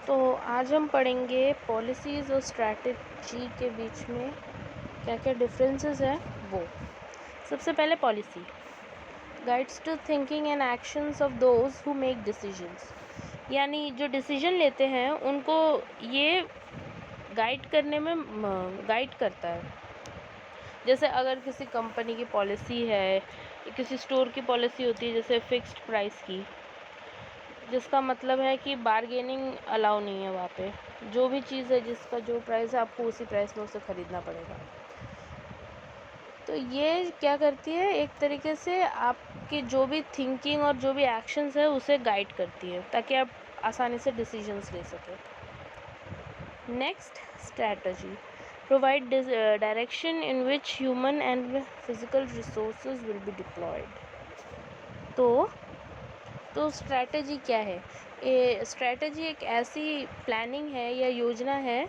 तो आज हम पढ़ेंगे पॉलिसीज़ और स्ट्रैटेजी के बीच में क्या क्या डिफरेंसेस है वो। सबसे पहले policy guides to thinking and actions of those who make decisions, यानी जो डिसीजन लेते हैं उनको ये गाइड करने में गाइड करता है। जैसे अगर किसी कंपनी की पॉलिसी है, किसी स्टोर की पॉलिसी होती है जैसे फिक्स्ड प्राइस की, जिसका मतलब है कि बारगेनिंग अलाउ नहीं है वहाँ पे। जो भी चीज़ है जिसका जो प्राइस है आपको उसी प्राइस में उसे ख़रीदना पड़ेगा। तो ये क्या करती है, एक तरीके से आपकी जो भी थिंकिंग और जो भी एक्शंस है उसे गाइड करती है ताकि आप आसानी से डिसीजंस ले सकें। Next, strategy provide direction in which human and physical resources will be diploid. तो स्ट्रैटेजी क्या है? स्ट्रैटेजी एक ऐसी प्लानिंग है या योजना है,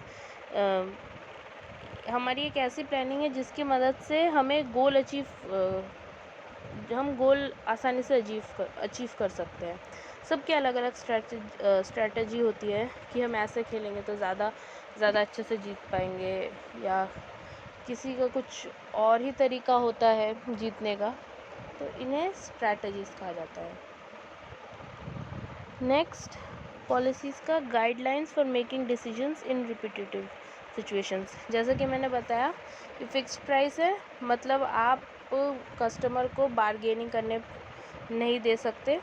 हमारी एक ऐसी प्लानिंग है जिसकी मदद से हमें हम गोल आसानी से अचीव कर सकते हैं। सबकी अलग अलग स्ट्रैटेजी होती है कि हम ऐसे खेलेंगे तो ज़्यादा अच्छे से जीत पाएंगे, या किसी का कुछ और ही तरीका होता है जीतने का, तो इन्हें स्ट्रैटेजीज़ कहा जाता है। नेक्स्ट, पॉलिसीज़ का guidelines for making decisions in repetitive situations. जैसा कि मैंने बताया कि फ़िक्स्ड प्राइस है, मतलब आप कस्टमर को बारगेनिंग करने नहीं दे सकते,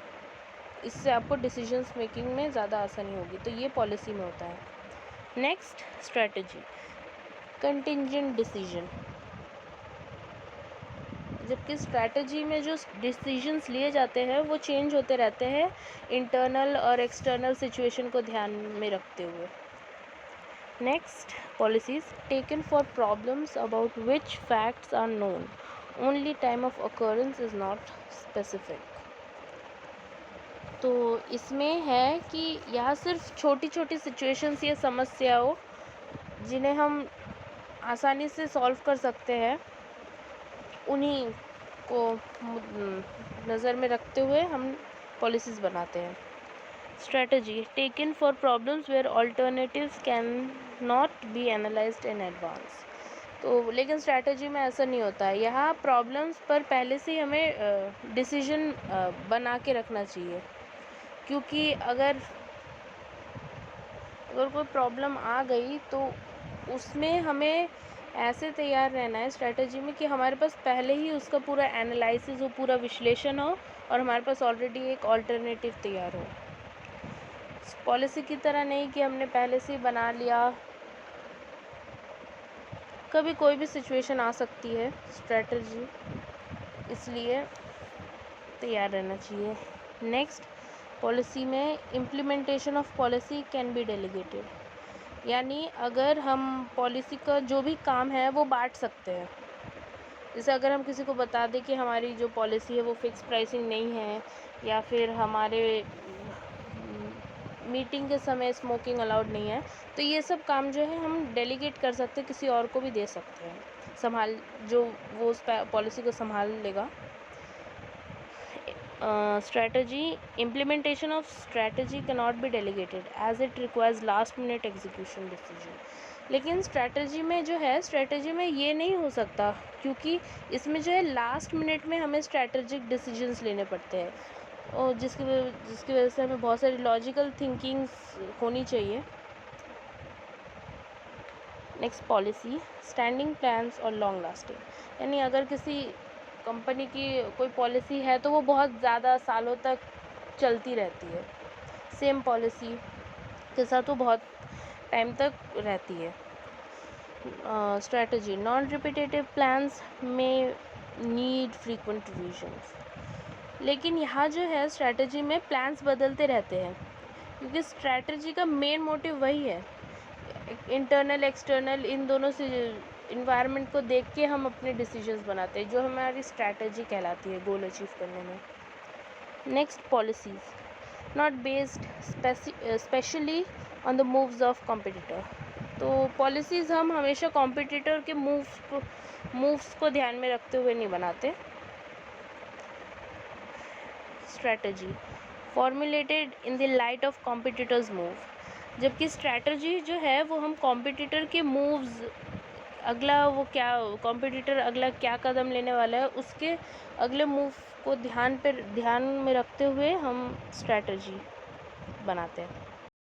इससे आपको डिसीजंस मेकिंग में ज़्यादा आसानी होगी, तो ये पॉलिसी में होता है। नेक्स्ट, स्ट्रैटेजी कंटिंजेंट डिसीजन, जबकि स्ट्रैटेजी में जो डिसीजंस लिए जाते हैं वो चेंज होते रहते हैं इंटरनल और एक्सटर्नल सिचुएशन को ध्यान में रखते हुए। Next, policies taken for problems about which facts are known, only time of occurrence is not specific. तो इसमें है कि यहाँ सिर्फ छोटी छोटी सिचुएशंस या समस्याओं जिन्हें हम आसानी से सॉल्व कर सकते हैं, उन्हीं को नज़र में रखते हुए हम पॉलिसीज़ बनाते हैं। Strategy taken for problems where alternatives can not be analysed in advance. तो लेकिन स्ट्रैटेजी में ऐसा नहीं होता है, यहाँ प्रॉब्लम्स पर पहले से ही हमें डिसीजन बना के रखना चाहिए, क्योंकि अगर कोई प्रॉब्लम आ गई तो उसमें हमें ऐसे तैयार रहना है स्ट्रैटेजी में कि हमारे पास पहले ही उसका पूरा एनालिसिस हो, पूरा विश्लेषण हो, और हमारे पास ऑलरेडी एक ऑल्टरनेटिव तैयार हो। पॉलिसी की तरह नहीं कि हमने पहले से ही बना लिया, कभी कोई भी सिचुएशन आ सकती है, स्ट्रैटेजी इसलिए तैयार रहना चाहिए। नेक्स्ट, पॉलिसी में implementation of policy can be delegated, यानी अगर हम पॉलिसी का जो भी काम है वो बांट सकते हैं। जैसे अगर हम किसी को बता दें कि हमारी जो पॉलिसी है वो फिक्स प्राइसिंग नहीं है, या फिर हमारे मीटिंग के समय स्मोकिंग अलाउड नहीं है, तो ये सब काम जो है हम डेलीगेट कर सकते हैं, किसी और को भी दे सकते हैं जो वो उस पॉलिसी को संभाल लेगा। Strategy implementation of strategy can not be delegated as it requires last minute execution decision. लेकिन स्ट्रैटेजी में जो है, स्ट्रैटेजी में ये नहीं हो सकता, क्योंकि इसमें जो है लास्ट मिनट में हमें स्ट्रैटेजिक डिसीजंस लेने पड़ते हैं, और जिसकी वजह से हमें बहुत सारी लॉजिकल थिंकिंग्स होनी चाहिए। नेक्स्ट, पॉलिसी स्टैंडिंग प्लान्स और लॉन्ग लास्टिंग, यानी अगर किसी कंपनी की कोई पॉलिसी है तो वो बहुत ज़्यादा सालों तक चलती रहती है, सेम पॉलिसी के साथ वो बहुत टाइम तक रहती है। स्ट्रैटेजी नॉन रिपीटेटिव प्लान्स में नीड फ्रीक्वेंट रिविजन्स, लेकिन यहाँ जो है स्ट्रैटेजी में प्लान्स बदलते रहते हैं, क्योंकि स्ट्रैटेजी का मेन मोटिव वही है, इंटरनल एक्सटर्नल इन दोनों से इन्वायरमेंट को देख के हम अपने डिसीजंस बनाते हैं, जो हमारी स्ट्रैटेजी कहलाती है गोल अचीव करने में। Next, policies not based specially on the moves of competitor. तो पॉलिसीज़ हम हमेशा कॉम्पिटिटर के मूव्स को ध्यान में रखते हुए नहीं बनाते। Strategy formulated in the light of competitors move, जबकि स्ट्रैटेजी जो है वो हम कॉम्पिटिटर के मूव्स, अगला वो क्या कॉम्पिटिटर अगला क्या कदम लेने वाला है उसके अगले मूव को ध्यान में रखते हुए हम स्ट्रैटेजी बनाते हैं।